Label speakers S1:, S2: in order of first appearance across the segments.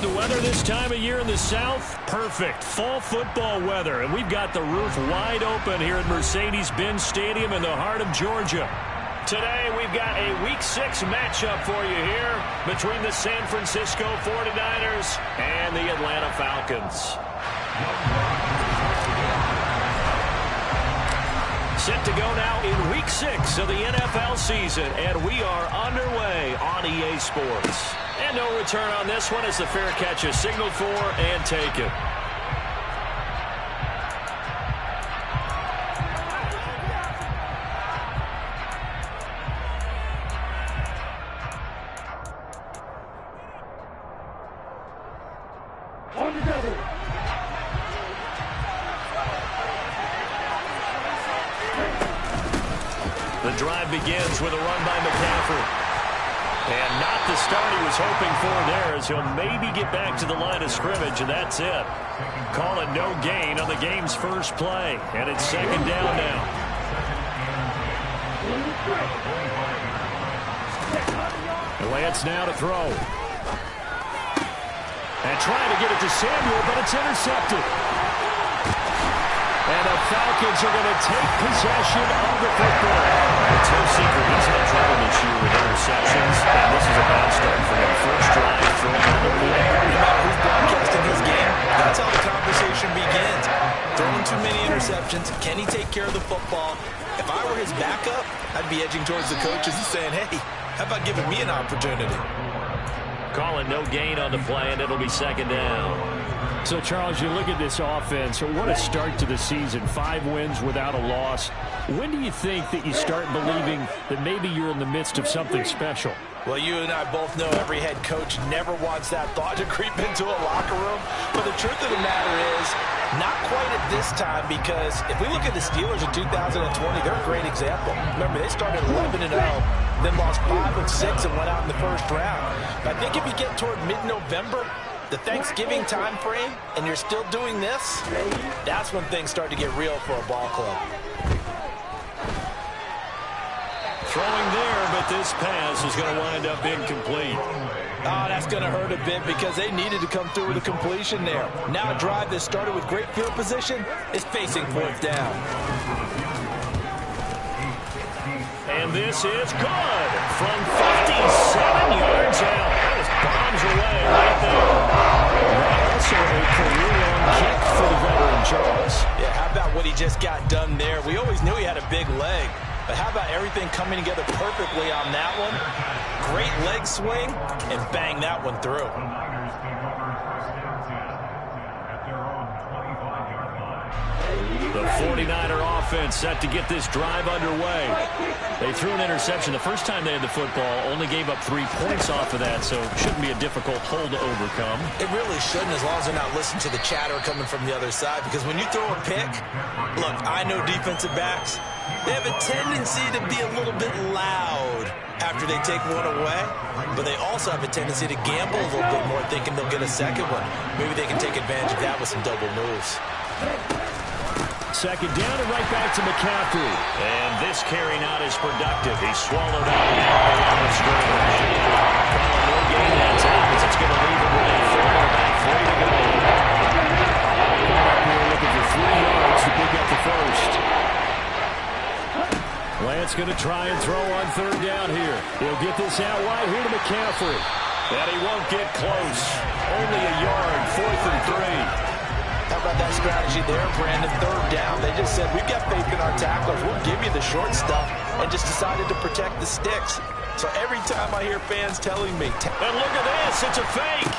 S1: the weather this time of year in the South? Perfect. Fall football weather. And we've got the roof wide open here at Mercedes-Benz Stadium in the heart of Georgia. Today, we've got a Week 6 matchup for you here between the San Francisco 49ers and the Atlanta Falcons. Set to go now in Week 6 of the NFL season, and we are underway on EA Sports. And no return on this one as the fair catch is signaled for and taken. The drive begins with a run by McCaffrey. And not the start he was hoping for there, as he'll maybe get back to the line of scrimmage, and that's it. Call it no gain on the game's first play, and it's second down now. And Lance now to throw. And trying to get it to Samuel, but it's intercepted. And the Falcons are going to take possession of the football. It's no secret he's had trouble this year with interceptions, and this is a bad start for him. First drive, throwing on the board.
S2: No matter who's broadcasting his game, that's how the conversation begins. Throwing too many interceptions. Can he take care of the football? If I were his backup, I'd be edging towards the coaches and saying, hey, how about giving me an opportunity?
S1: Calling no gain on the play, and it'll be second down.
S3: So, Charles, you look at this offense, what a start to the season. 5 wins without a loss. When do you think that you start believing that maybe you're in the midst of something special?
S2: Well, you and I both know every head coach never wants that thought to creep into a locker room. But the truth of the matter is, not quite at this time, because if we look at the Steelers in 2020, they're a great example. Remember, they started 11-0, then lost 5 of 6 and went out in the first round. But I think if you get toward mid-November, the Thanksgiving time frame, and you're still doing this, that's when things start to get real for a ball club.
S1: Throwing there, but this pass is going to wind up incomplete.
S2: Oh, that's going to hurt a bit because they needed to come through with a completion there. Now a drive that started with great field position is facing fourth down.
S1: And this is good from 57 yards out. That was bombs away right there. Also a career-long kick for the veteran, Charles.
S2: Yeah, how about what he just got done there? We always knew he had a big leg, but how about everything coming together perfectly on that one? Great leg swing, and bang that one through.
S1: The 49er offense set to get this drive underway. They threw an interception the first time they had the football, only gave up 3 points off of that, so it shouldn't be a difficult hole to overcome.
S2: It really shouldn't, as long as they're not listening to the chatter coming from the other side, because when you throw a pick, look, I know defensive backs, they have a tendency to be a little bit loud after they take one away, but they also have a tendency to gamble a little bit more, thinking they'll get a second one. Maybe they can take advantage of that with some double moves.
S1: Second down and right back to McCaffrey. And this carry not as productive. He swallowed up the line of scrimmage. Calling no gain that time as it's going to leave him with a 4 to go. We're looking for 3 yards to pick up the first. Lance going to try and throw on third down here. He'll get this out wide here to McCaffrey. And he won't get close. Only a yard, 4th and 3.
S2: How about that strategy there, Brandon? Third down. They just said, we've got faith in our tacklers. We'll give you the short stuff, and just decided to protect the sticks. So every time I hear fans telling me...
S1: And look at this. It's a fake.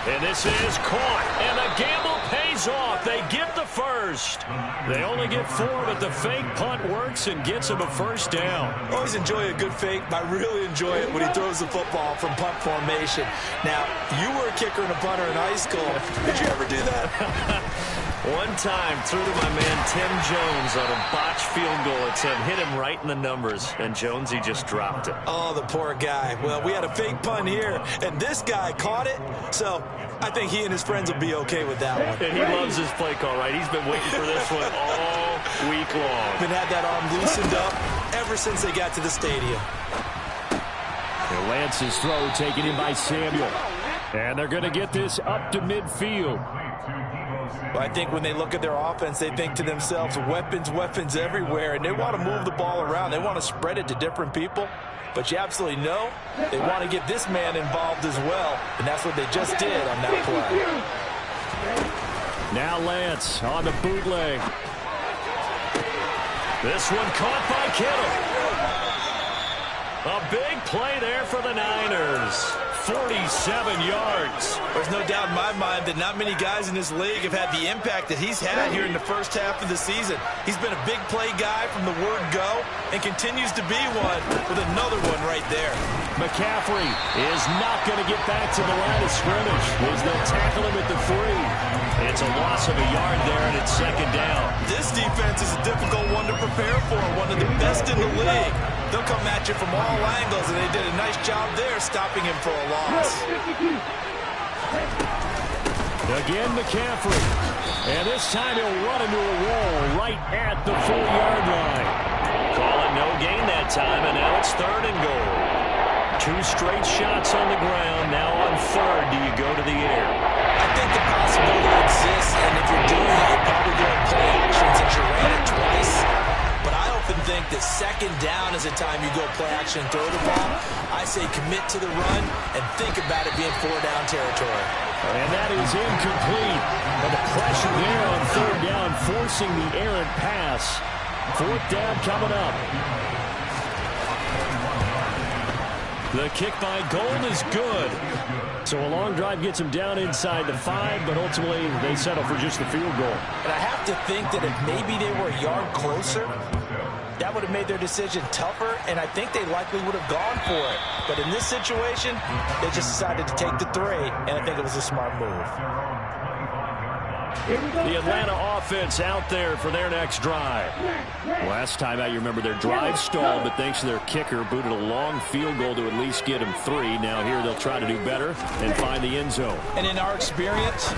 S1: And this is caught. And the gamble pays off. They get the first. They only get 4, but the fake punt works and gets him a first down.
S2: Always enjoy a good fake. I really enjoy it when he throws the football from punt formation. Now, you were a kicker and a punter in high school. Did you ever do that?
S1: One time, threw to my man Tim Jones on a botched field goal attempt. Hit him right in the numbers, and Jonesy just dropped it.
S2: Oh, the poor guy. Well, we had a fake punt here, and this guy caught it, so I think he and his friends will be okay with that one.
S1: And he loves his play call, right? He's been waiting for this one all week long.
S2: Been had that arm loosened up ever since they got to the stadium.
S3: And Lance's throw taken in by Samuel. And they're going to get this up to midfield.
S2: Well, I think when they look at their offense, they think to themselves, weapons, weapons everywhere, and they want to move the ball around. They want to spread it to different people. But you absolutely know they want to get this man involved as well, and that's what they just did on that play.
S3: Now Lance on the bootleg.
S1: This one caught by Kittle. A big play there for the Niners. 47 yards.
S2: There's no doubt in my mind that not many guys in this league have had the impact that he's had here in the first half of the season. He's been a big play guy from the word go and continues to be one with another one right there.
S3: McCaffrey is not going to get back to the line of scrimmage as they'll tackle him at the 3.
S1: It's a loss of a yard there, and it's second down.
S2: This defense is a difficult one to prepare for, one of the best in the league. They'll come at you from all angles, and they did a nice job there stopping him for a loss.
S3: Again, McCaffrey. And this time he'll run into a wall right at the 4-yard line.
S1: Calling no gain that time, and now it's 3rd and goal. 2 straight shots on the ground. Now on 3rd, do you go to the air?
S2: I think the possibility exists, and if you're doing it, you're probably going to play action since you ran it twice. But I often think that 2nd down is the time you go play action and throw the ball. I say commit to the run and think about it being 4-down territory.
S3: And that is incomplete. But the pressure there on 3rd down, forcing the errant pass. 4th down coming up. The kick by Gold is good. So a long drive gets them down inside the 5, but ultimately they settle for just the field goal.
S2: And I have to think that if maybe they were a yard closer, that would have made their decision tougher, and I think they likely would have gone for it. But in this situation, they just decided to take the 3, and I think it was a smart move.
S3: The Atlanta offense out there for their next drive. Last time out, you remember their drive stalled, but thanks to their kicker, booted a long field goal to at least get them 3. Now here they'll try to do better and find the end zone.
S2: And in our experience,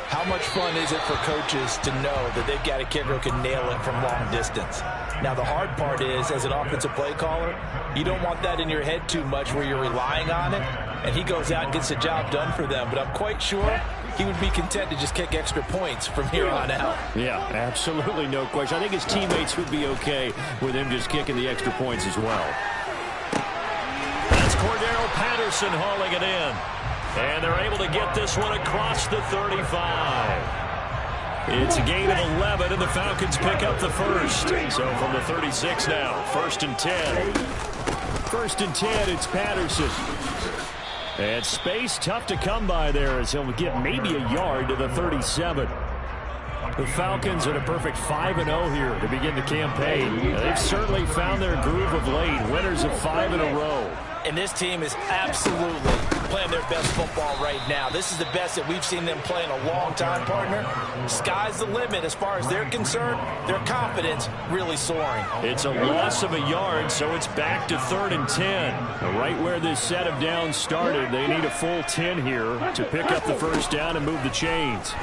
S2: how much fun is it for coaches to know that they've got a kicker who can nail it from long distance? Now, the hard part is, as an offensive play caller, you don't want that in your head too much where you're relying on it, and he goes out and gets the job done for them. But I'm quite sure he would be content to just kick extra points from here on out.
S3: Yeah, absolutely no question. I think his teammates would be okay with him just kicking the extra points as well.
S1: That's Cordero Patterson hauling it in. And they're able to get this one across the 35. It's a gain of 11, and the Falcons pick up the first. So from the 36 now, 1st and 10.
S3: 1st and 10, it's Patterson. And space tough to come by there as he'll get maybe a yard to the 37. The Falcons at a perfect 5-0 here to begin the campaign. They've certainly found their groove of late. Winners of 5 in a row.
S2: And this team is absolutely playing their best football right now. This is the best that we've seen them play in a long time, partner. Sky's the limit as far as they're concerned. Their confidence really soaring.
S3: It's a loss of a yard, so it's back to 3rd and 10. Right where this set of downs started, they need a full 10 here to pick up the 1st down and move the chains.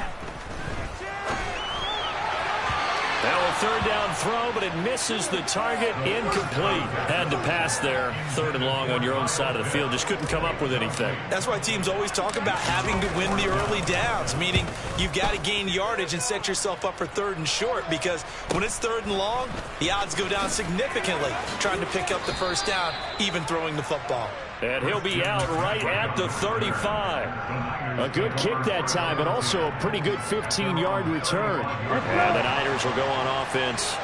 S1: Now a 3rd down throw, but it misses the target. Incomplete. Had to pass there. 3rd and long on your own side of the field. Just couldn't come up with anything.
S2: That's why teams always talk about having to win the early downs, meaning you've got to gain yardage and set yourself up for 3rd and short, because when it's 3rd and long, the odds go down significantly trying to pick up the 1st down, even throwing the football.
S1: And he'll be out right at the 35.
S3: A good kick that time, but also a pretty good 15-yard return.
S1: And the Niners will go on offense.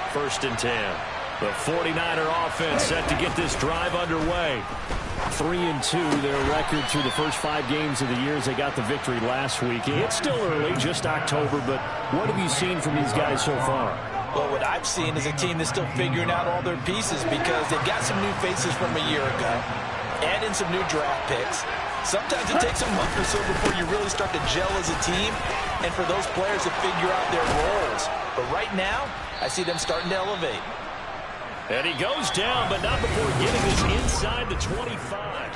S1: 1st and 10. The 49er offense set to get this drive underway.
S3: 3-2, their record through the first 5 games of the year as they got the victory last week. It's still early, just October, but what have you seen from these guys so far?
S2: Well, what I've seen is a team that's still figuring out all their pieces because they've got some new faces from a year ago. Add in some new draft picks. Sometimes it takes a month or so before you really start to gel as a team and for those players to figure out their roles. But right now, I see them starting to elevate.
S1: And he goes down, but not before getting this inside the 25.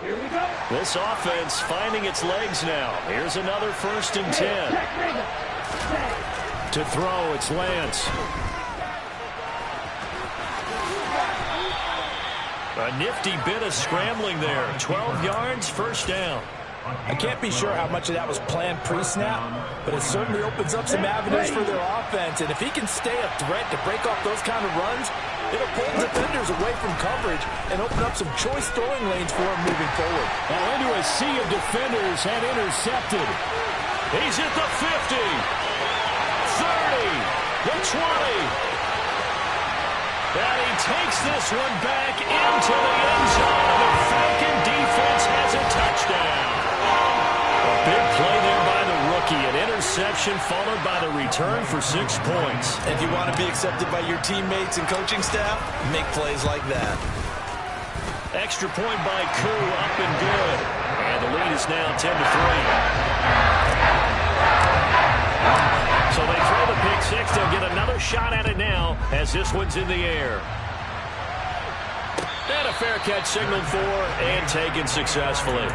S4: Here we go.
S1: This offense finding its legs now. Here's another 1st and 10. To throw, it's Lance. A nifty bit of scrambling there. 12 yards, 1st down.
S2: I can't be sure how much of that was planned pre-snap, but it certainly opens up some avenues for their offense. And if he can stay a threat to break off those kind of runs, it'll pull defenders away from coverage and open up some choice throwing lanes for him moving forward.
S3: Now into a sea of defenders and intercepted.
S1: He's at the 50, 30, the 20. And he takes this one back into the end zone. The Falcon defense has a touchdown. A big play there by the rookie. An interception followed by the return for 6 points.
S2: If you want to be accepted by your teammates and coaching staff, make plays like that.
S1: Extra point by Koo, up and good. And the lead is now 10-3. So they throw the pick six. They'll get another shot at it now as this one's in the air. And a fair catch signaled for and taken successfully.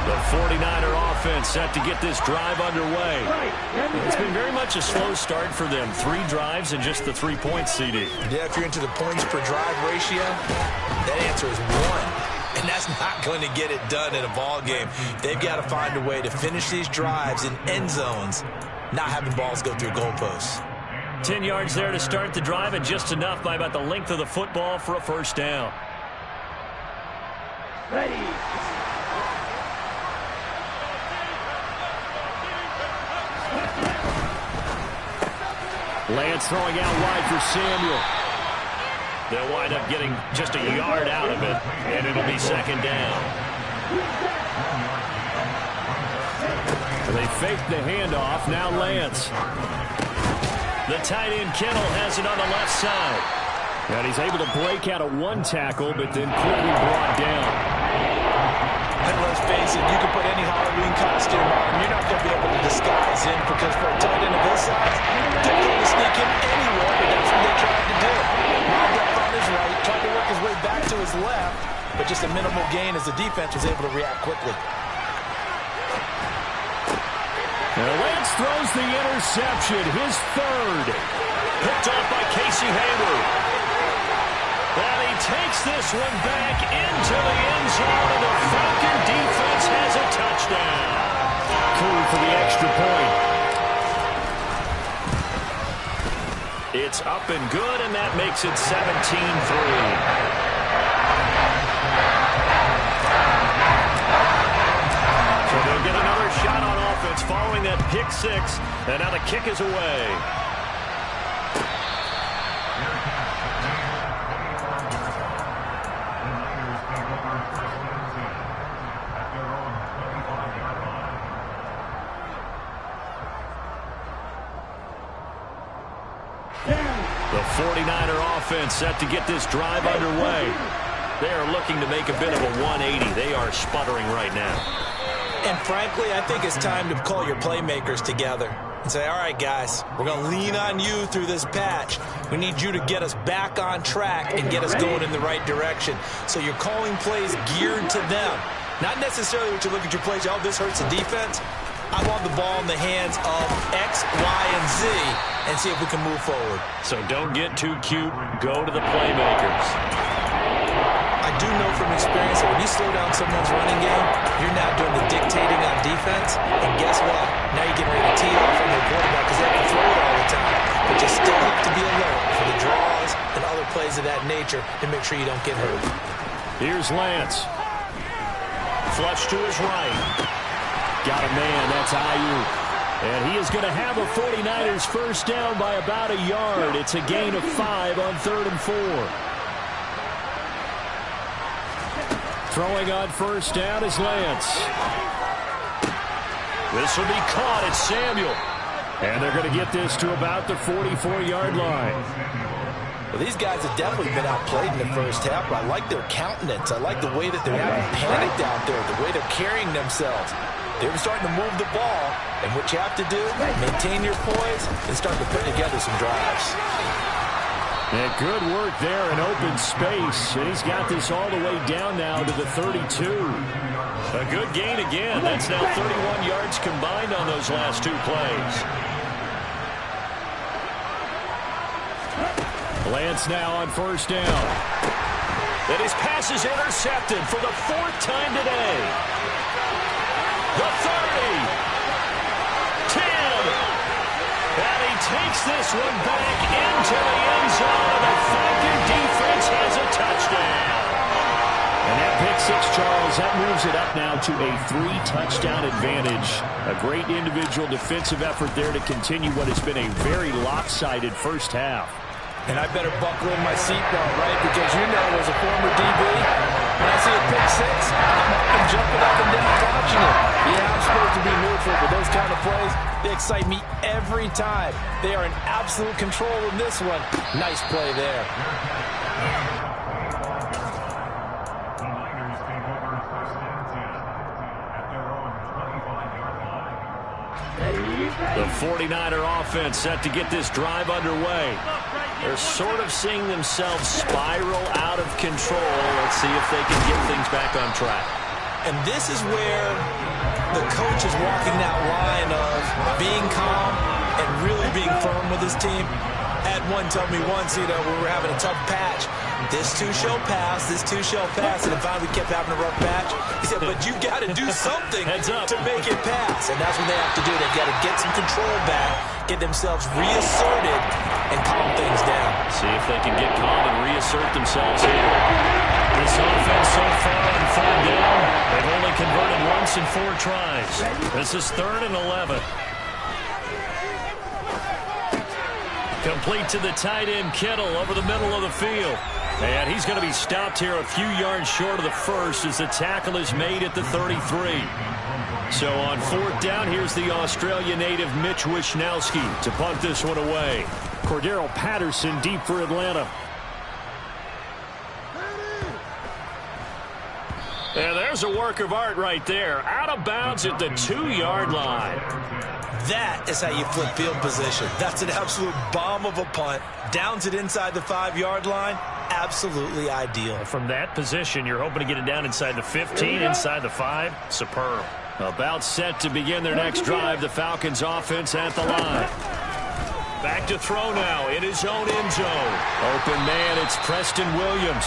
S1: The 49er offense set to get this drive underway. It's been very much a slow start for them. 3 drives and just the 3 points, CD.
S2: Yeah, if you're into the points per drive ratio, that answer is 1. And that's not going to get it done in a ball game. They've got to find a way to finish these drives in end zones, not having balls go through goalposts.
S1: 10 yards there to start the drive, and just enough by about the length of the football for a 1st down.
S4: Ready.
S3: Lance throwing out wide for Samuel.
S1: They'll wind up getting just a yard out of it, and it'll be 2nd down.
S3: They faked the handoff. Now Lance.
S1: The tight end Kittle has it on the left side.
S3: And he's able to break out of 1 tackle, but then quickly brought down.
S2: And let's face it, you can put any Halloween costume on, you're not going to be able to disguise him, because for a tight end of this size, they're going to sneak him anywhere, but that's what they tried to do. Lined up on his right, tried to work his way back to his left, but just a minimal gain as the defense was able to react quickly.
S3: And Lance throws the interception, his 3rd.
S1: Picked off by Casey Hayward. And he takes this one back into the end zone, and the Falcon defense has a touchdown.
S3: Cool for the extra point.
S1: It's up and good, and that makes it 17-3. So they'll get another shot on offense following that pick six, and now the kick is away. The 49er offense set to get this drive underway. They are looking to make a bit of a 180. They are sputtering right now.
S2: And frankly, I think it's time to call your playmakers together and say, all right, guys, we're going to lean on you through this patch. We need you to get us back on track and get us going in the right direction. So you're calling plays geared to them. Not necessarily what you look at your plays, oh, this hurts the defense. I want the ball in the hands of X, Y, and Z and see if we can move forward.
S1: So don't get too cute. Go to the playmakers.
S2: I do know from experience that when you slow down someone's running game, you're now doing the dictating on defense. And guess what? Now you're getting ready to tee off on their quarterback because they have to throw it all the time. But you still have to be alert for the draws and other plays of that nature to make sure you don't get hurt.
S3: Here's Lance.
S1: Flush to his right.
S3: Got a man, that's Ayuk. And he is going to have a 49ers first down by about a yard. It's a gain of 5 on 3rd and 4. Throwing on first down is Lance.
S1: This will be caught. It's Samuel.
S3: And they're going to get this to about the 44-yard line.
S2: Well, these guys have definitely been outplayed in the first half, but I like their countenance. I like the way that they're having panicked out there, the way they're carrying themselves. They're starting to move the ball, and what you have to do, maintain your poise and start to put together some drives.
S3: And good work there in open space. And he's got this all the way down now to the 32. A good gain again. That's now 31 yards combined on those last 2 plays. Lance now on first down.
S1: And his pass is intercepted for the 4th time today. The 30. 10. And he takes this one back into the end zone. And the Falcon defense has a touchdown.
S3: And that pick six, Charles, that moves it up now to a 3-touchdown advantage. A great individual defensive effort there to continue what has been a very lopsided first half.
S2: And I better buckle in my seatbelt, right? Because you know, as a former DB, when I see a pick six, I'm jumping up and down watching it. Yeah, I'm supposed to be neutral, but those kind of plays, they excite me every time. They are in absolute control in this one. Nice play there.
S1: The 49er offense set to get this drive underway. They're sort of seeing themselves spiral out of control. Let's see if they can get things back on track.
S2: And this is where the coach is walking that line of being calm and really being firm with his team. I had one tell me once, you know, when we were having a tough patch, this too shall pass, this too shall pass, and finally we kept having a rough patch. He said, but you got to do something to make it pass. And that's what they have to do. They've got to get some control back, get themselves reasserted, and calm things down.
S1: See if they can get calm and reassert themselves here. This offense so far on 4th down, they've only converted once in 4 tries. This is 3rd and 11. Complete to the tight end, Kittle, over the middle of the field. And he's going to be stopped here a few yards short of the first as the tackle is made at the 33. So on 4th down, here's the Australia native Mitch Wishnowski to punt this one away.
S3: Cordero Patterson deep for Atlanta.
S1: And there's a work of art right there. Out of bounds at the 2-yard line.
S2: That is how you flip field position. That's an absolute bomb of a punt. Downs it inside the 5-yard line. Absolutely ideal.
S1: From that position, you're hoping to get it down inside the 15, inside the 5. Superb.
S3: About set to begin their next drive. The Falcons offense at the line.
S1: Back to throw now in his own end zone.
S3: Open man, it's Preston Williams.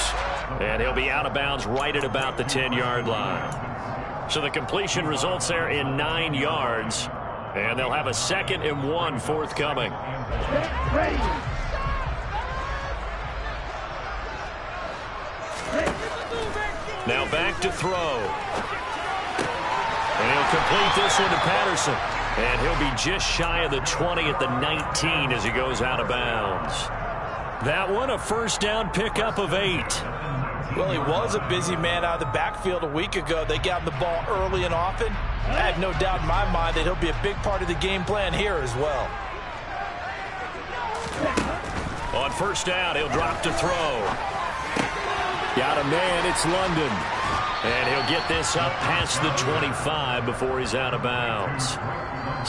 S1: And he'll be out of bounds right at about the 10-yard line. So the completion results there in 9 yards. And they'll have a 2nd and 1 forthcoming. Now back to throw. And he'll complete this one to Patterson. And he'll be just shy of the 20 at the 19 as he goes out of bounds. That one a first down pickup of 8.
S2: Well, he was a busy man out of the backfield a week ago. They got him the ball early and often. I have no doubt in my mind that he'll be a big part of the game plan here as well.
S1: On first down, he'll drop to throw.
S3: Got a man, it's London.
S1: And he'll get this up past the 25 before he's out of bounds.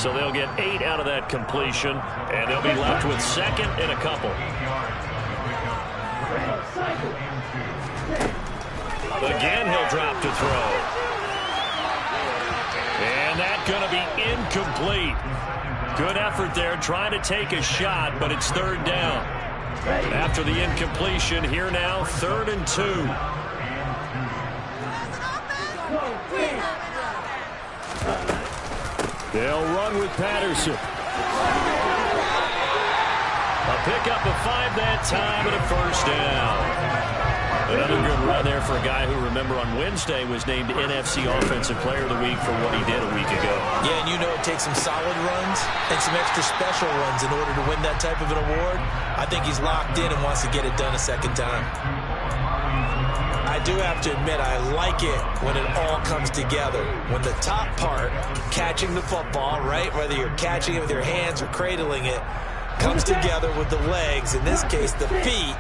S1: So they'll get 8 out of that completion, and they'll be left with 2nd and a couple. Again, he'll drop to throw. And that's going to be incomplete. Good effort there, trying to take a shot, but it's 3rd down. After the incompletion, here now, 3rd and 2.
S3: They'll run with Patterson.
S1: A pickup of 5 that time and a first down. Another good run there for a guy who, remember, on Wednesday was named NFC Offensive Player of the Week for what he did a week ago.
S2: Yeah, and you know it takes some solid runs and some extra special ones in order to win that type of an award. I think he's locked in and wants to get it done a second time. I do have to admit, I like it when it all comes together. When the top part, catching the football, right, whether you're catching it with your hands or cradling it, comes together with the legs, in this case the feet,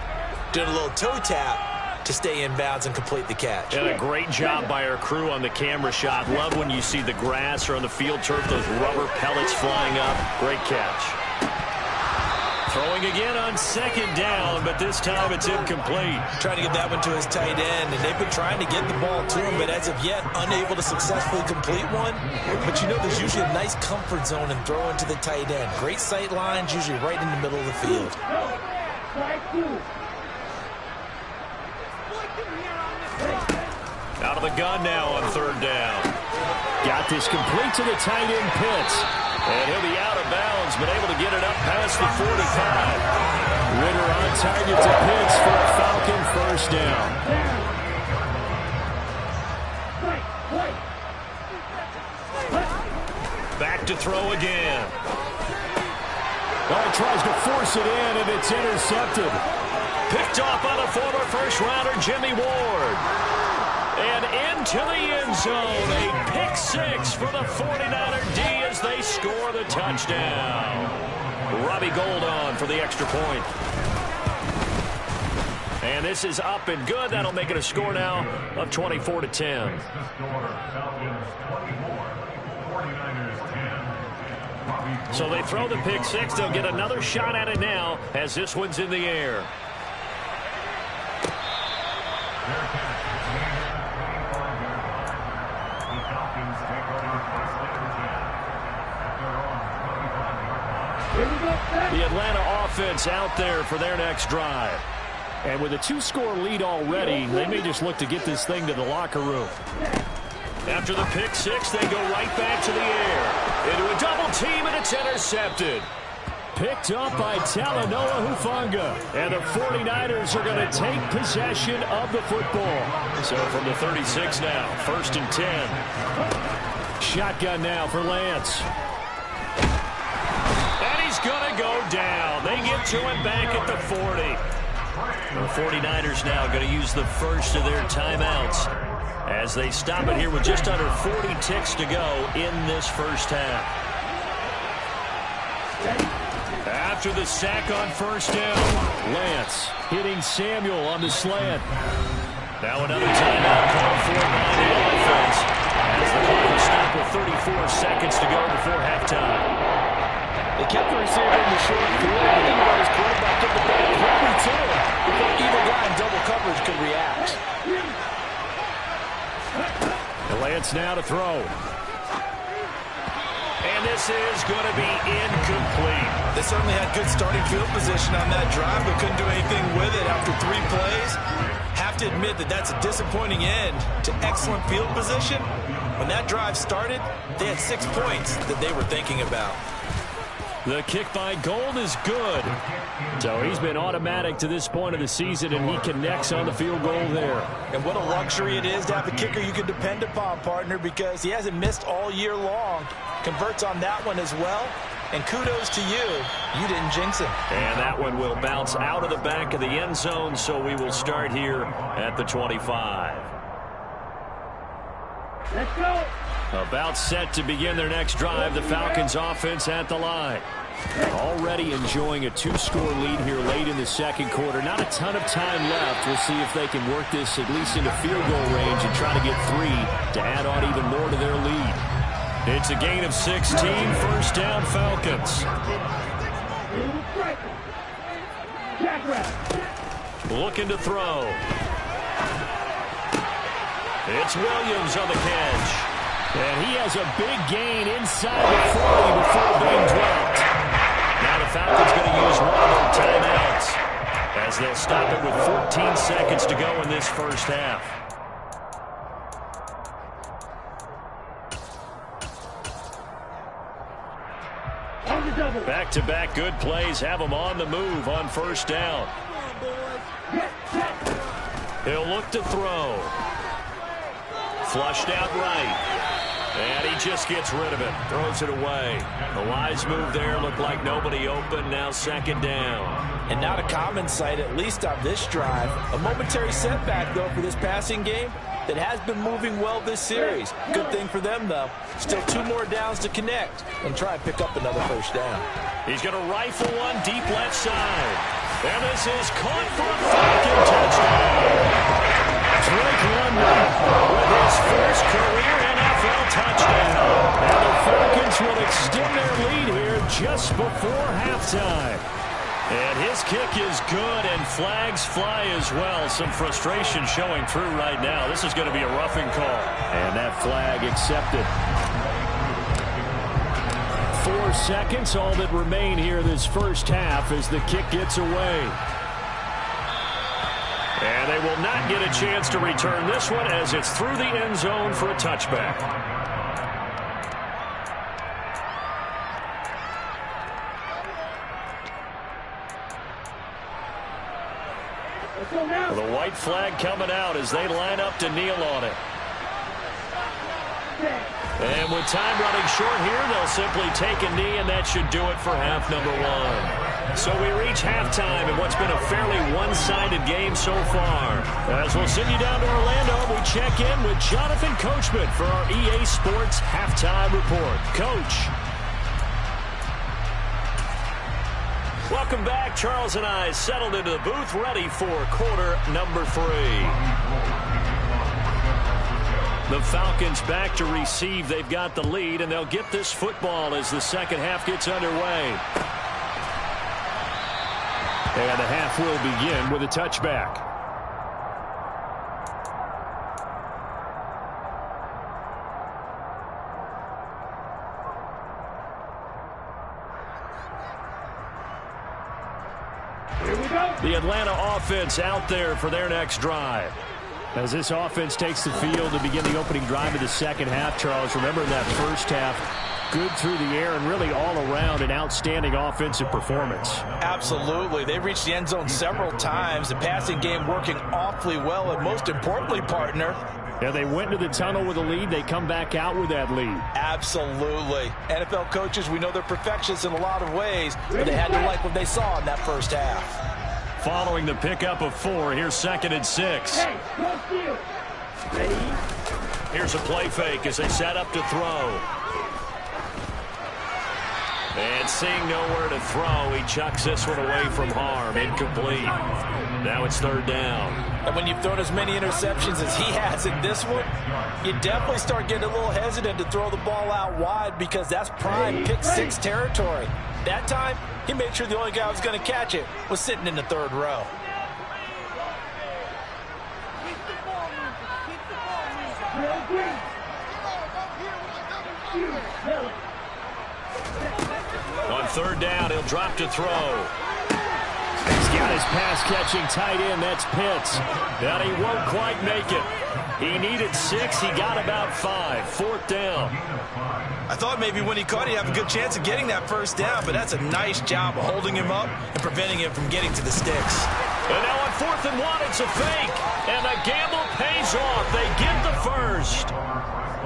S2: doing a little toe tap to stay in bounds and complete the catch.
S1: And a great job by our crew on the camera shot. Love when you see the grass or on the field turf, those rubber pellets flying up. Great catch. Throwing again on second down, but this time it's incomplete.
S2: Trying to get that one to his tight end, and they've been trying to get the ball to him, but as of yet, unable to successfully complete one. But you know, there's usually a nice comfort zone in throwing to the tight end. Great sight lines, usually right in the middle of the field.
S1: Out of the gun now on third down.
S3: Got this complete to the tight end Pitts.
S1: And he'll be out of bounds, but able to get it up past the 45.
S3: Ritter on target to Pitts for a Falcon first down.
S1: Back to throw again.
S3: Oh, tries to force it in, and it's intercepted.
S1: Picked off by the former first-rounder Jimmy Ward. And into the end zone, a pick six for the 49er D as they score the touchdown. Robbie Gould on for the extra point. And this is up and good. That'll make it a score now of 24-10. So they throw the pick six. They'll get another shot at it now as this one's in the air. The Atlanta offense out there for their next drive.
S3: And with a two-score lead already, they may just look to get this thing to the locker room.
S1: After the pick six, they go right back to the air. Into a double team, and it's intercepted.
S3: Picked up by Talanoa Hufanga. And the 49ers are going to take possession of the football.
S1: So from the 36 now, 1st and 10.
S3: Shotgun now for Lance.
S1: And he's going to go down. They get to him back at the 40. The 49ers now going to use the first of their timeouts as they stop it here with just under 40 ticks to go in this first half. After the sack on first down,
S3: Lance hitting Samuel on the slant.
S1: now another timeout called for by the offense as the clock will stop with 34 seconds to go before halftime.
S2: They kept the receiver in the short field, but then brought his quarterback up the ball quickly to him before either guy in double coverage could react.
S3: Lance now to throw.
S1: And this is going to be incomplete.
S2: They certainly had good starting field position on that drive, but couldn't do anything with it after 3 plays. Have to admit that that's a disappointing end to excellent field position. When that drive started, they had 6 points that they were thinking about.
S1: The kick by Gould is good.
S3: So he's been automatic to this point of the season, and he connects on the field goal there.
S2: And what a luxury it is to have a kicker you can depend upon, partner, because he hasn't missed all year long. Converts on that one as well. And kudos to you. You didn't jinx him.
S1: And that one will bounce out of the back of the end zone, so we will start here at the 25.
S4: Let's go.
S3: About set to begin their next drive, the Falcons offense at the line. Already enjoying a 2-score lead here late in the second quarter. Not a ton of time left. We'll see if they can work this at least into field goal range and try to get 3 to add on even more to their lead.
S1: It's a gain of 16, first down Falcons. Looking to throw. It's Williams on the catch.
S3: And he has a big gain inside the 40 before being dropped.
S1: Now the Falcons going to use one of their timeouts as they'll stop it with 14 seconds to go in this first half. Back-to-back good plays have them on the move on first down. He'll look to throw. Flushed out right. And he just gets rid of it. Throws it away. The wise move there. Looked like nobody open. Now second down.
S2: And not a common sight, at least on this drive. A momentary setback, though, for this passing game that has been moving well this series. Good thing for them, though. Still 2 more downs to connect and try and pick up another first down.
S1: He's going to rifle one deep left side. And this is caught for a Falcon touchdown. Drake London with his first career NFL touchdown. And the Falcons will extend their lead here just before halftime. And his kick is good, and flags fly as well. Some frustration showing through right now. This is going to be a roughing call.
S3: And that flag accepted. 4 seconds, all that remain here this first half as the kick gets away.
S1: And they will not get a chance to return this one as it's through the end zone for a touchback. The white flag coming out as they line up to kneel on it. And with time running short here, they'll simply take a knee, and that should do it for half number 1. So we reach halftime in what's been a fairly one-sided game so far. As we'll send you down to Orlando, we check in with Jonathan Coachman for our EA Sports Halftime Report. Coach. Welcome back. Charles and I settled into the booth, ready for quarter number 3. The Falcons back to receive. They've got the lead, and they'll get this football as the second half gets underway. And the half will begin with a touchback. The Atlanta offense out there for their next drive. As this offense takes the field to begin the opening drive of the second half, Charles, remember in that first half, good through the air and really all around an outstanding offensive performance.
S2: Absolutely. They reached the end zone several times. The passing game working awfully well, and most importantly, partner,
S3: yeah, they went to the tunnel with a lead. They come back out with that lead.
S2: Absolutely. NFL coaches, we know they're perfectionists in a lot of ways, but they had to like what they saw in that first half.
S1: Following the pickup of 4, here's 2nd and 6. Here's a play fake as they set up to throw. And seeing nowhere to throw, he chucks this one away from harm. Incomplete. Now it's 3rd down.
S2: And when you've thrown as many interceptions as he has in this one, you definitely start getting a little hesitant to throw the ball out wide because that's prime pick 6 territory. That time, he made sure the only guy who was going to catch it was sitting in the 3rd row.
S1: On 3rd down, he'll drop to throw.
S3: He's got his pass-catching tight end. That's Pitts.
S1: And he won't quite make it. He needed 6. He got about 5. 4th down.
S2: I thought maybe when he caught it, he'd have a good chance of getting that 1st down, but that's a nice job of holding him up and preventing him from getting to the sticks.
S1: And now on 4th and 1, it's a fake. And the gamble pays off. They get the 1st.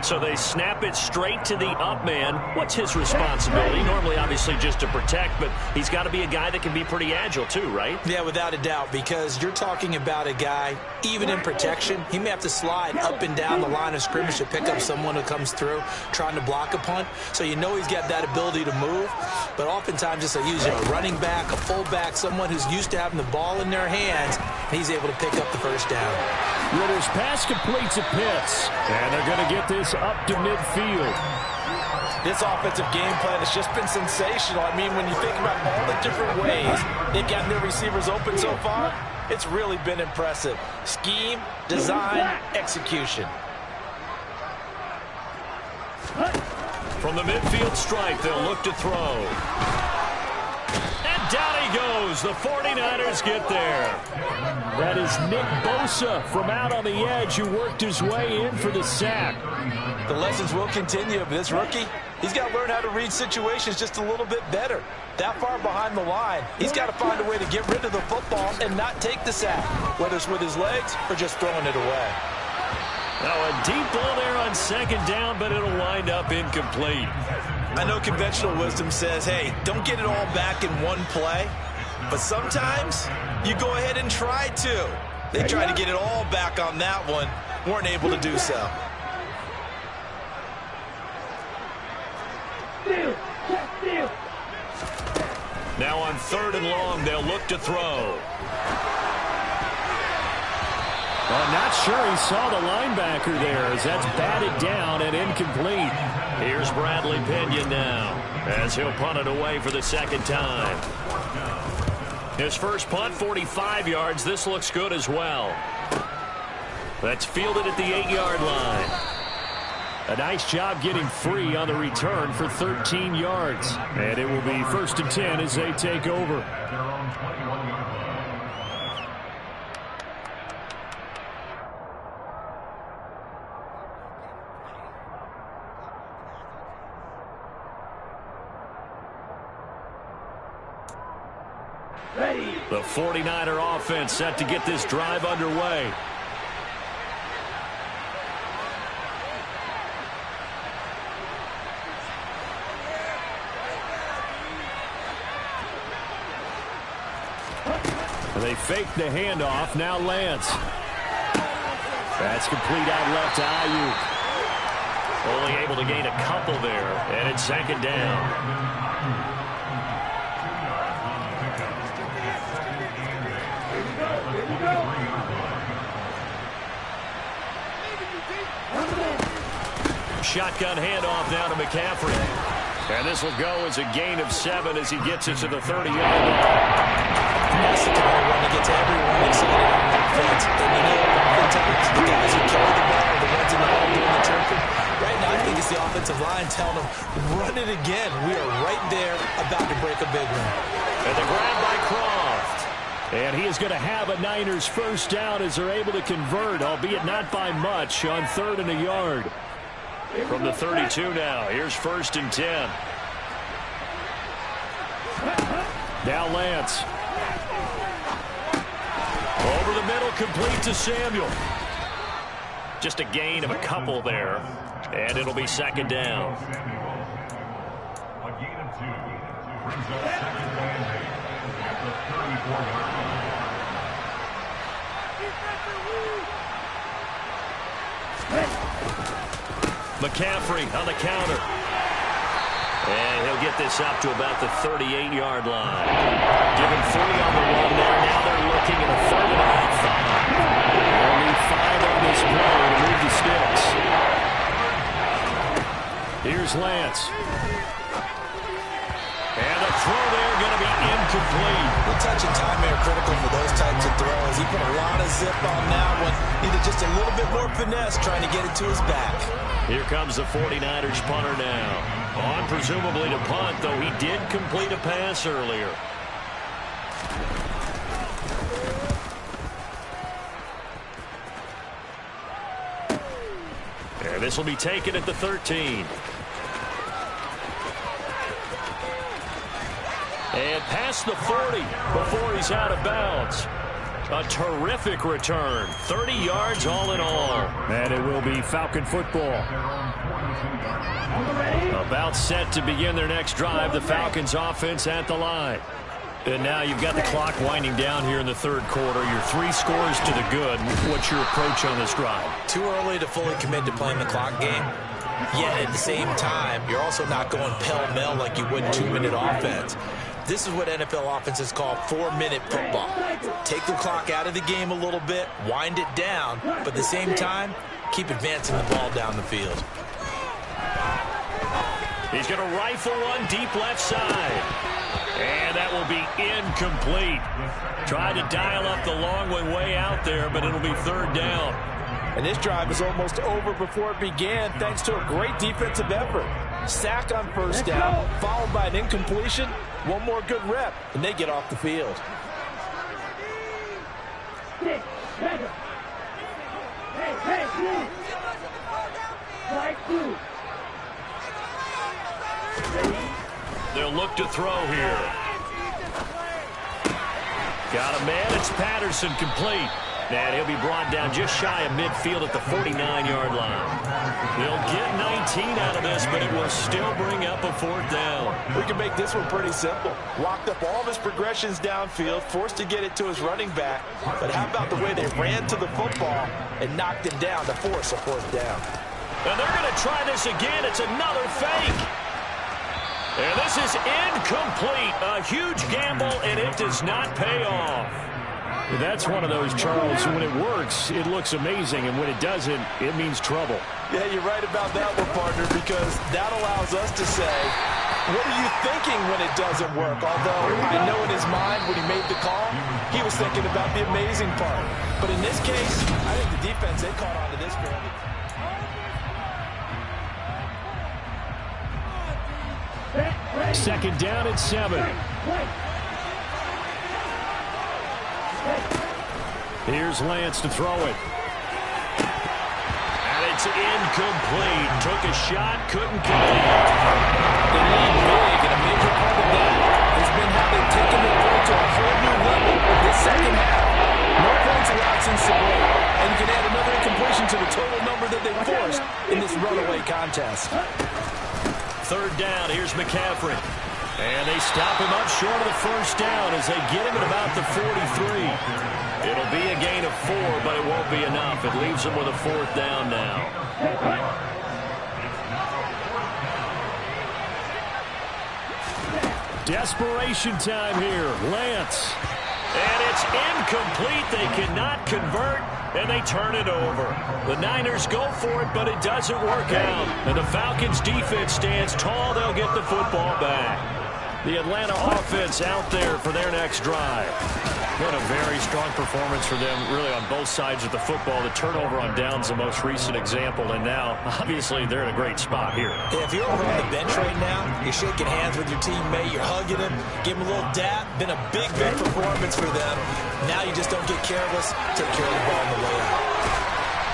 S1: So they snap it straight to the up man. What's his responsibility? Normally, obviously, just to protect, but he's got to be a guy that can be pretty agile too, right?
S2: Yeah, without a doubt, because you're talking about a guy, even in protection, he may have to slide up and down the line of scrimmage to pick up someone who comes through trying to block a punt. So you know he's got that ability to move, but oftentimes just a running back, a fullback, someone who's used to having the ball in their hands, and he's able to pick up the 1st down.
S3: Ritter's pass completes a Pitts, and they're going to get this up to midfield.
S2: This offensive game plan has just been sensational. I mean, when you think about all the different ways they've gotten their receivers open so far, it's really been impressive. Scheme, design, execution.
S1: From the midfield stripe, they'll look to throw. And down he goes. The 49ers get there.
S3: That is Nick Bosa from out on the edge who worked his way in for the sack.
S2: The lessons will continue, but this rookie, he's got to learn how to read situations just a little bit better. That far behind the line, he's got to find a way to get rid of the football and not take the sack, whether it's with his legs or just throwing it away.
S1: Now a deep ball there on 2nd down, but it'll wind up incomplete.
S2: I know conventional wisdom says, hey, don't get it all back in one play. But sometimes you go ahead and try to. They tried to get it all back on that one, weren't able to do so.
S1: Now on 3rd and long, they'll look to throw.
S3: Well, not sure he saw the linebacker there as that's batted down and incomplete.
S1: Here's Bradley Pinion now as he'll punt it away for the 2nd time. His first punt, 45 yards. This looks good as well. That's fielded at the 8-yard line. A nice job getting free on the return for 13 yards. And it will be 1st and 10 as they take over. The 49er offense set to get this drive underway. They fake the handoff. Now Lance. That's complete out left to Ayuk. Only able to gain a couple there. And it's 2nd down. Shotgun handoff now to McCaffrey. And this will go as a gain of 7 as he gets it to the 30-yard line.
S2: That's the kind of run that gets everyone excited on offense. And you know, oftentimes the guys who carry the ball are the ones that are doing the chirping. Right now, I think it's the offensive line telling them, run it again. We are right there about to break a big one.
S1: And the grab by Croft. And he is going to have a Niners first down as they're able to convert, albeit not by much, on 3rd and a yard. From the 32 now. Here's 1st and 10. Now Lance. Over the middle, complete to Samuel. Just a gain of a couple there. And it'll be 2nd down.
S4: A gain of 2. Brings up 2nd and 8 at the 34-yard line.
S1: McCaffrey on the counter. And he'll get this up to about the 38-yard line. Given 3 on the run there. Now they're looking at a 3rd and a half. Only 5 on this play to move the sticks. Here's Lance. And the throw there going to be incomplete.
S2: The touch and time are critical for those types of throws. He put a lot of zip on that one. Needed just a little bit more finesse trying to get it to his back.
S1: Here comes the 49ers punter now. On presumably to punt, though he did complete a pass earlier. And this will be taken at the 13. And past the 40 before he's out of bounds. A terrific return. 30 yards all in all. And it will be Falcon football. About set to begin their next drive. The Falcons offense at the line. And now you've got the clock winding down here in the 3rd quarter. Your 3 scores to the good. What's your approach on this drive?
S2: Too early to fully commit to playing the clock game. Yet at the same time, you're also not going pell-mell like you would 2-minute offense. This is what NFL offenses call 4-minute football. Take the clock out of the game a little bit, wind it down, but at the same time, keep advancing the ball down the field.
S1: He's going to rifle one deep left side. And that will be incomplete. Tried to dial up the long one way out there, but it'll be 3rd down.
S2: And this drive is almost over before it began thanks to a great defensive effort. Sack on 1st down, followed by an incompletion. One more good rep, and they get off the field.
S1: They'll look to throw here. Got a man. It's Patterson, complete. And he'll be brought down just shy of midfield at the 49-yard line. They'll get 19 out of this, but it will still bring up a 4th down.
S2: We can make this one pretty simple. Locked up all of his progressions downfield, forced to get it to his running back. But how about the way they ran to the football and knocked him down to force a 4th down?
S1: And they're going to try this again. It's another fake. And this is incomplete. A huge gamble, and it does not pay off.
S3: That's one of those, Charles, when it works, it looks amazing, and when it doesn't, it means trouble.
S2: Yeah, you're right about that one, partner, because that allows us to say What are you thinking when it doesn't work? Although I know in his mind when he made the call, he was thinking about the amazing part. But in this case, I think the defense, they caught on to this penalty.
S3: Second down and 7. Here's Lance to throw it. And it's incomplete. Took a shot, couldn't connect.
S2: They lead big, and a major part of that has been how they've taken their play to a whole new level this second half. No points allowed since the break, and you can add another incompletion to the total number that they forced in this runaway contest.
S3: Third down, here's McCaffrey. And they stop him up short of the first down as they get him at about the 43. It'll be a gain of 4, but it won't be enough. It leaves them with a 4th down now. Desperation time here. Lance. And it's incomplete. They cannot convert, and they turn it over. The Niners go for it, but it doesn't work out. And the Falcons' defense stands tall. They'll get the football back. The Atlanta offense out there for their next drive. What a very strong performance for them, really, on both sides of the football. The turnover on downs, the most recent example, and now, obviously, they're in a great spot here.
S2: Yeah, if you're over on the bench right now, you're shaking hands with your teammate, you're hugging him, give him a little dap. Been a big performance for them. Now you just don't get careless. Take care of the ball on the way out.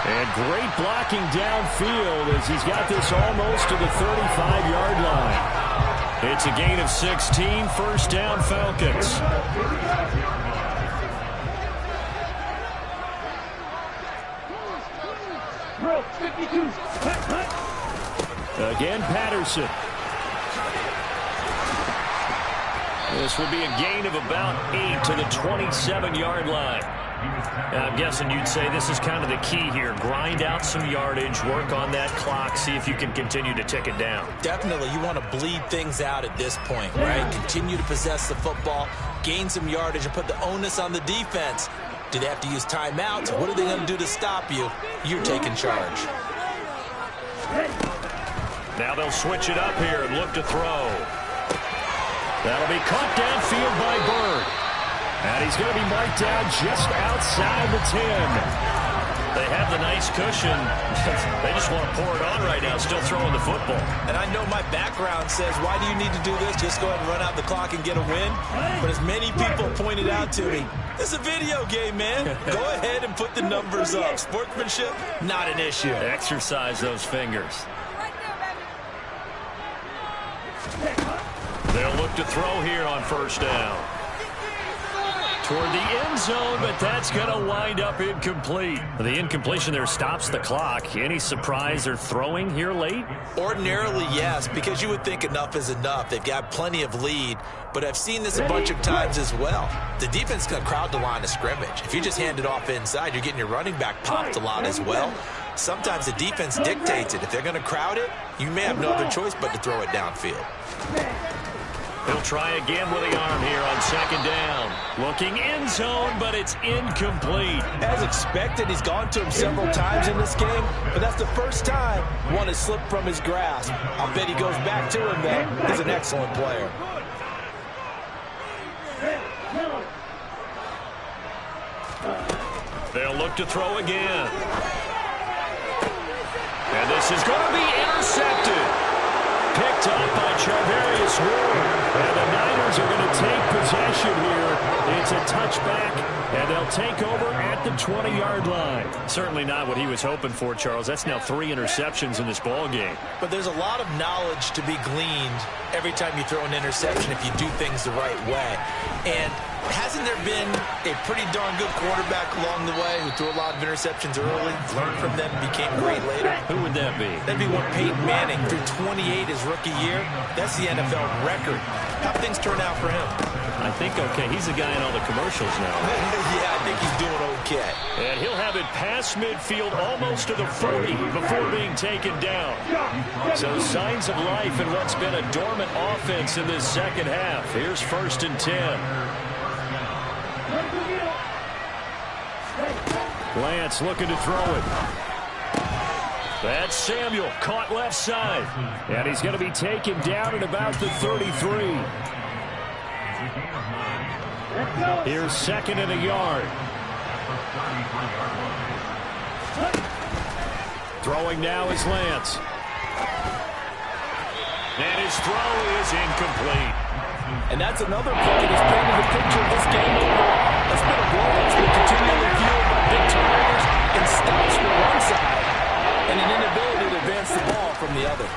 S3: And great blocking downfield as he's got this almost to the 35-yard line. It's a gain of 16, first down Falcons. Again, Patterson. This will be a gain of about 8 to the 27-yard line. I'm guessing you'd say this is kind of the key here. Grind out some yardage, work on that clock, see if you can continue to tick it down.
S2: Definitely, you want to bleed things out at this point, right? Continue to possess the football, gain some yardage, and put the onus on the defense. Do they have to use timeouts? What are they going to do to stop you? You're taking charge.
S3: Now they'll switch it up here and look to throw. That'll be caught downfield by Bird. And he's going to be marked down just outside the 10. They have the nice cushion. They just want to pour it on right now, still throwing the football.
S2: And I know my background says, why do you need to do this? Just go ahead and run out the clock and get a win. But as many people pointed out to me, this is a video game, man. Go ahead and put the numbers up. Sportsmanship, not an issue.
S3: Exercise those fingers. They'll look to throw here on first down. Toward the end zone, but that's going to wind up incomplete. The incompletion there stops the clock. Any surprise they're throwing here late?
S2: Ordinarily, yes, because you would think enough is enough. They've got plenty of lead, but I've seen this a bunch of times as well. The defense is going to crowd the line of scrimmage. If you just hand it off inside, you're getting your running back popped a lot as well. Sometimes the defense dictates it. If they're going to crowd it, you may have no other choice but to throw it downfield.
S3: He'll try again with the arm here on second down. Looking end zone, but it's incomplete.
S2: As expected, he's gone to him several times in this game, but that's the first time one has slipped from his grasp. I'll bet he goes back to him, though. He's an excellent player.
S3: They'll look to throw again. And this is going to be intercepted. Picked up by Charvarius Ward. And the Niners are going to take possession here. It's a touchback, and they'll take over at the 20-yard line. Certainly not what he was hoping for, Charles. That's now 3 interceptions in this ball game.
S2: But there's a lot of knowledge to be gleaned every time you throw an interception if you do things the right way. And hasn't there been a pretty darn good quarterback along the way who threw a lot of interceptions early, learned from them, and became great later?
S3: Who would that be?
S2: That'd be one Peyton Manning. Threw 28 his rookie year. That's the NFL record. How things turn out for him?
S3: I think okay. He's the guy in all the commercials now.
S2: Yeah, I think he's doing okay.
S3: And he'll have it past midfield almost to the 40 before being taken down. So signs of life in what's been a dormant offense in this second half. Here's 1st and 10. Lance looking to throw it. That's Samuel, caught left side. And he's going to be taken down at about the 33. Here's second and a yard. Throwing now is Lance. And his throw is incomplete.
S2: And that's another play that's painted the picture of this game overall. It's been a blowout that's been continually fueled by big turnovers and stops from one side and an inability to advance the ball from the other.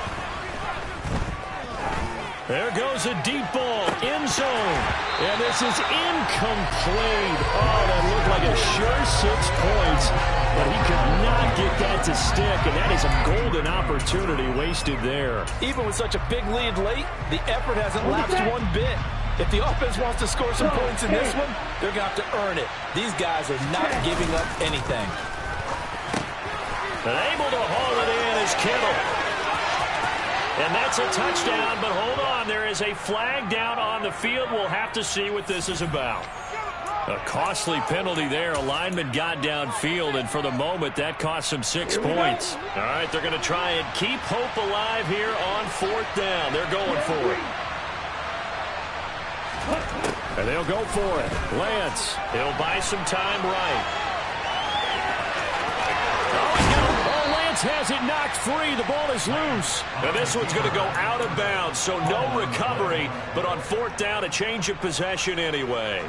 S3: There goes a deep ball, end zone. And this is incomplete. Oh, that looked like a sure 6 points, but he could not get that to stick, and that is a golden opportunity wasted there.
S2: Even with such a big lead late, the effort hasn't lapsed one bit. If the offense wants to score some points in this one, they're going to have to earn it. These guys are not giving up anything.
S3: And able to haul it in is Kittle. And that's a touchdown, but hold on. There is a flag down on the field. We'll have to see what this is about. A costly penalty there. A lineman got downfield, and for the moment, that cost him 6 points. All right, they're going to try and keep hope alive here on 4th down. They're going for it. And they'll go for it. Lance, he'll buy some time right. Has it knocked free. The ball is loose. And this one's going to go out of bounds, so no recovery. But on 4th down, a change of possession anyway.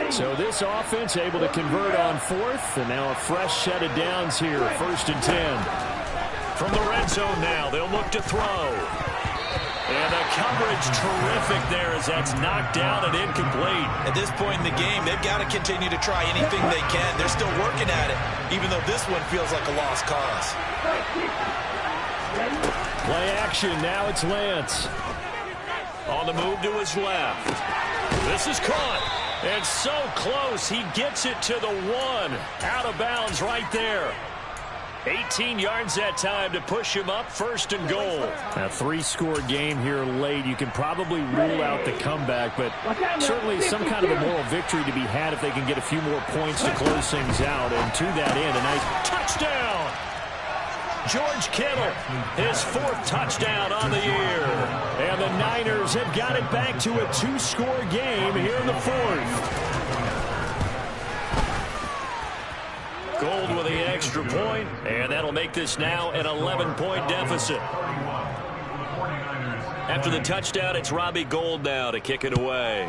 S3: So this offense able to convert on 4th, and now a fresh set of downs here, 1st and 10. From the red zone now, they'll look to throw. And the coverage terrific there as that's knocked down and incomplete.
S2: At this point in the game, they've got to continue to try anything they can. They're still working at it, even though this one feels like a lost cause.
S3: Play action. Now it's Lance. On the move to his left. This is caught. And so close. He gets it to the 1. Out of bounds right there. 18 yards that time to push him up, 1st and goal. A 3-score game here late. You can probably rule out the comeback, but certainly some kind of a moral victory to be had if they can get a few more points to close things out. And to that end, a nice touchdown. George Kittle, his 4th touchdown on the year. And the Niners have got it back to a 2-score game here in the 4th. Gold with the extra point, and that'll make this now an 11-point deficit. After the touchdown, it's Robbie Gould now to kick it away.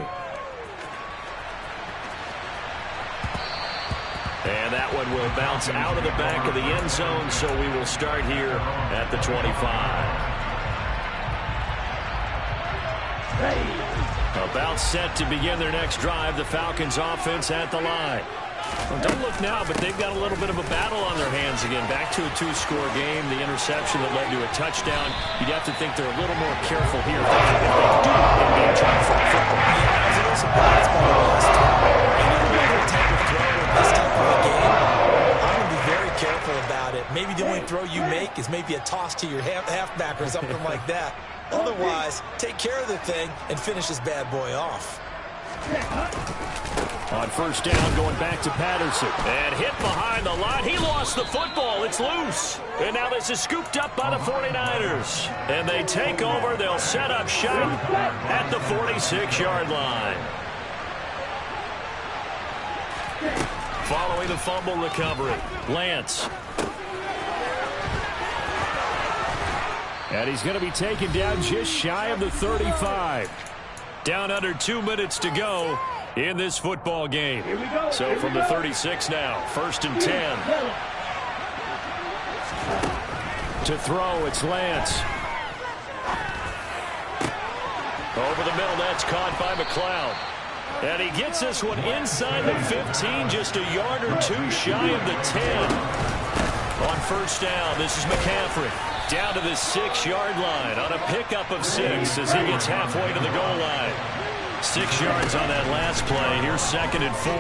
S3: And that one will bounce out of the back of the end zone, so we will start here at the 25. About set to begin their next drive, the Falcons offense at the line. Well, don't look now, but they've got a little bit of a battle on their hands again. Back to a 2-score game. The interception that led to a touchdown. You'd have to think they're a little more careful here if they do in trying to fight football.
S2: Yeah, I was a little surprised by the last time. Any type of throw in this type of a game, I'm going to be very careful about it. Maybe the only throw you make is maybe a toss to your halfback or something like that. Otherwise, take care of the thing and finish this bad boy off.
S3: On 1st down, going back to Patterson. And hit behind the line. He lost the football. It's loose. And now this is scooped up by the 49ers. And they take over. They'll set up shop at the 46-yard line. Following the fumble recovery, Lance. And he's going to be taken down just shy of the 35. Down under 2 minutes to go in this football game. So from the 36 now, 1st and 10. To throw, it's Lance. Over the middle, that's caught by McLeod. And he gets this one inside the 15, just a yard or 2 shy of the 10. On 1st down, this is McCaffrey. Down to the 6-yard line on a pickup of 6 as he gets halfway to the goal line. 6 yards on that last play. Here's 2nd and 4.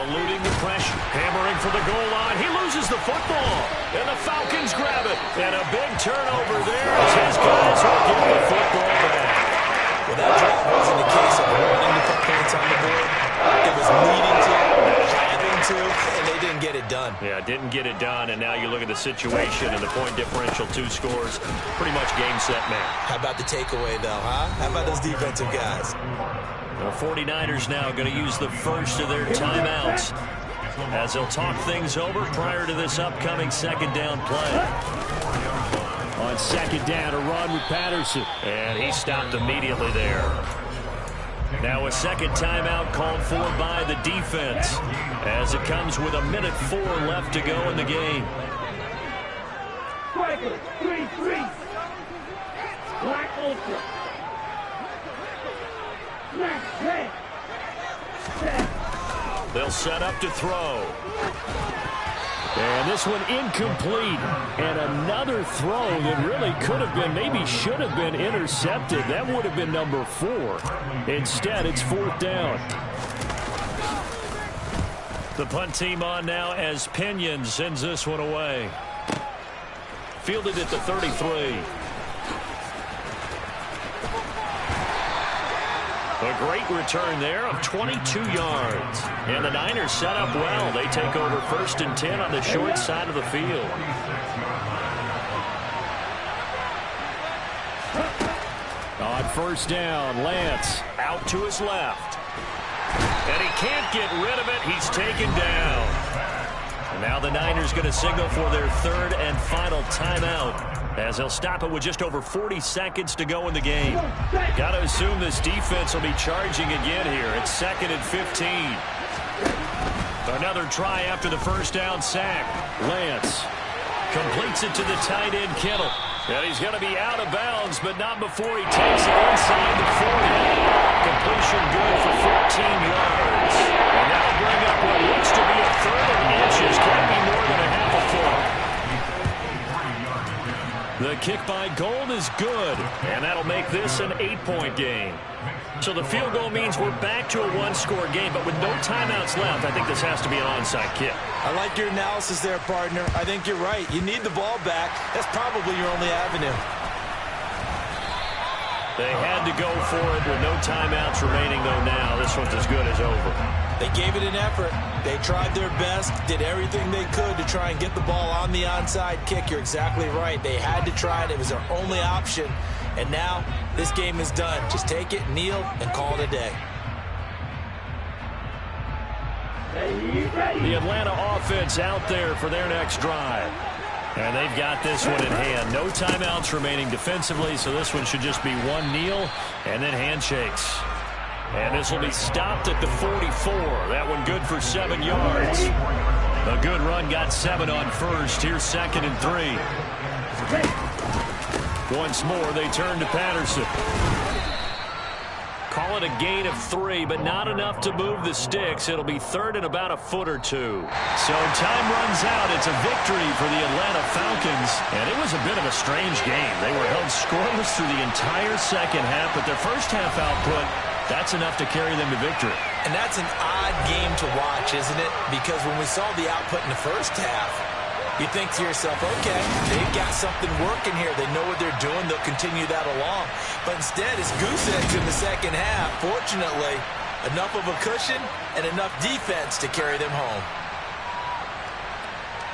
S3: Eluding the pressure. Hammering for the goal line. He loses the football. And the Falcons grab it. And a big turnover there as his guys will get the football back.
S2: Well, that drive wasn't a case of wanting to put points on the board. It was needing to, having to, and they didn't get it done. done.
S1: Yeah, didn't get it done, and now you look at the situation and the point differential, 2 scores, pretty much game, set, match.
S2: How about the takeaway, though, huh? How about those defensive guys?
S1: The 49ers now going to use the first of their timeouts as they'll talk things over prior to this upcoming second down play.
S3: On second down, a run with Patterson.
S1: And he stopped immediately there. Now a second timeout called for by the defense as it comes with 1:04 left to go in the game.
S5: Striker, 3-3. Black Ultra.
S1: They'll set up to throw.
S3: And this one incomplete. And another throw that really could have been, maybe should have been intercepted. That would have been number 4. Instead, it's 4th down.
S1: The punt team on now as Pinion sends this one away. Fielded at the 33. A great return there of 22 yards. And the Niners set up well. They take over 1st and 10 on the short side of the field.
S3: On 1st down, Lance
S1: Out to his left. And he can't get rid of it. He's taken down. And now the Niners going to signal for their 3rd and final timeout, as they'll stop it with just over 40 seconds to go in the game. Got to assume this defense will be charging again here. It's 2nd and 15. Another try after the 1st down sack.
S3: Lance
S1: Completes it to the tight end, Kittle. And he's going to be out of bounds, but not before he takes it inside the 40. Completion good for 14 yards. And that'll bring up what looks to be a 3rd and inches. Can't be more than a half a foot. The kick by Gold is good, and that'll make this an 8-point game. So the field goal means we're back to a 1-score game, but with no timeouts left, I think this has to be an onside kick.
S2: I like your analysis there, partner. I think you're right. You need the ball back. That's probably your only avenue.
S1: They had to go for it with no timeouts remaining, though. Now this one's as good as over.
S2: They gave it an effort. They tried their best, did everything they could to try and get the ball on the onside kick. You're exactly right. They had to try it. It was their only option. And now this game is done. Just take it, kneel, and call it a day.
S1: The Atlanta offense out there for their next drive. And they've got this one in hand. No timeouts remaining defensively, so this one should just be one kneel and then handshakes. And this will be stopped at the 44. That one good for 7 yards. A good run got 7 on first. Here's 2nd and 3. Once more, they turn to Patterson. Call it a gain of 3, but not enough to move the sticks. It'll be 3rd and about a foot or 2. So time runs out. It's a victory for the Atlanta Falcons. And it was a bit of a strange game. They were held scoreless through the entire second half, but their first half output, that's enough to carry them to victory.
S2: And that's an odd game to watch, isn't it? Because when we saw the output in the first half, you think to yourself, okay, they've got something working here. They know what they're doing. They'll continue that along. But instead, it's goose eggs in the second half. Fortunately, enough of a cushion and enough defense to carry them home.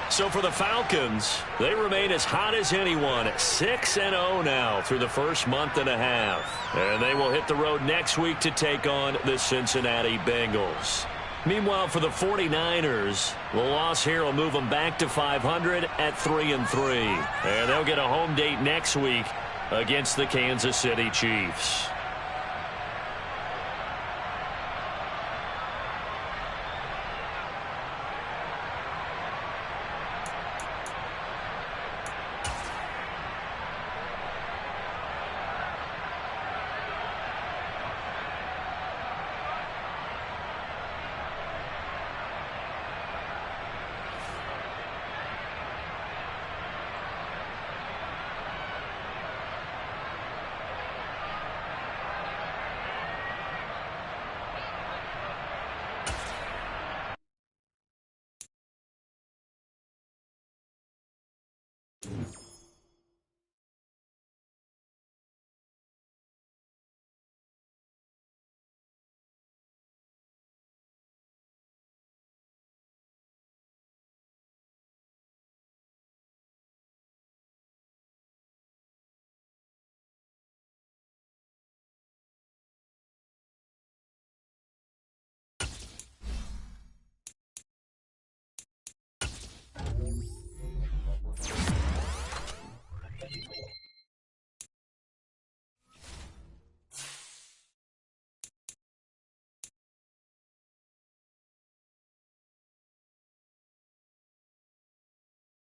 S1: So for the Falcons, they remain as hot as anyone at 6-0 now through the first month and a half. And they will hit the road next week to take on the Cincinnati Bengals. Meanwhile, for the 49ers, the loss here will move them back to 500 at 3-3. And they'll get a home date next week against the Kansas City Chiefs.